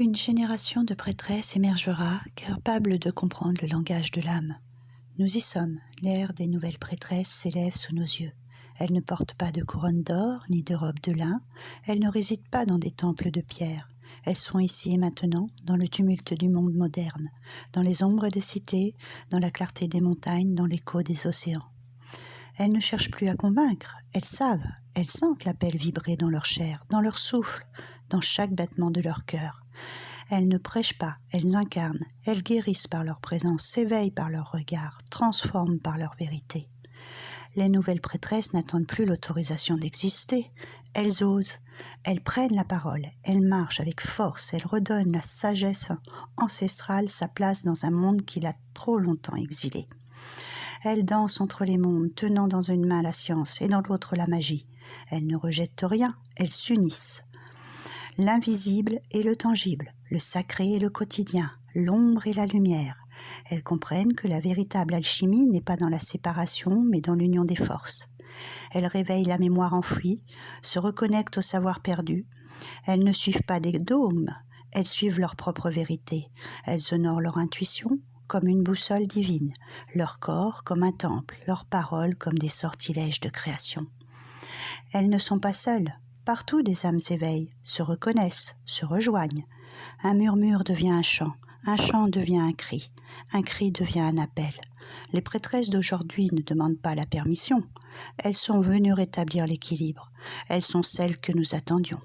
Une génération de prêtresses émergera, capable de comprendre le langage de l'âme. Nous y sommes, l'ère des nouvelles prêtresses s'élève sous nos yeux. Elles ne portent pas de couronne d'or, ni de robe de lin, elles ne résident pas dans des temples de pierre. Elles sont ici et maintenant, dans le tumulte du monde moderne, dans les ombres des cités, dans la clarté des montagnes, dans l'écho des océans. Elles ne cherchent plus à convaincre, elles savent, elles sentent l'appel vibrer dans leur chair, dans leur souffle, dans chaque battement de leur cœur. Elles ne prêchent pas, elles incarnent, elles guérissent par leur présence, s'éveillent par leur regard, transforment par leur vérité. Les nouvelles prêtresses n'attendent plus l'autorisation d'exister, elles osent, elles prennent la parole, elles marchent avec force, elles redonnent la sagesse ancestrale sa place dans un monde qui l'a trop longtemps exilé. Elles dansent entre les mondes, tenant dans une main la science et dans l'autre la magie. Elles ne rejettent rien, elles s'unissent. L'invisible et le tangible, le sacré et le quotidien, l'ombre et la lumière. Elles comprennent que la véritable alchimie n'est pas dans la séparation, mais dans l'union des forces. Elles réveillent la mémoire enfouie, se reconnectent au savoir perdu. Elles ne suivent pas des dogmes, elles suivent leur propre vérité. Elles honorent leur intuition comme une boussole divine, leur corps comme un temple, leurs paroles comme des sortilèges de création. Elles ne sont pas seules. Partout des âmes s'éveillent, se reconnaissent, se rejoignent. Un murmure devient un chant devient un cri devient un appel. Les prêtresses d'aujourd'hui ne demandent pas la permission, elles sont venues rétablir l'équilibre, elles sont celles que nous attendions.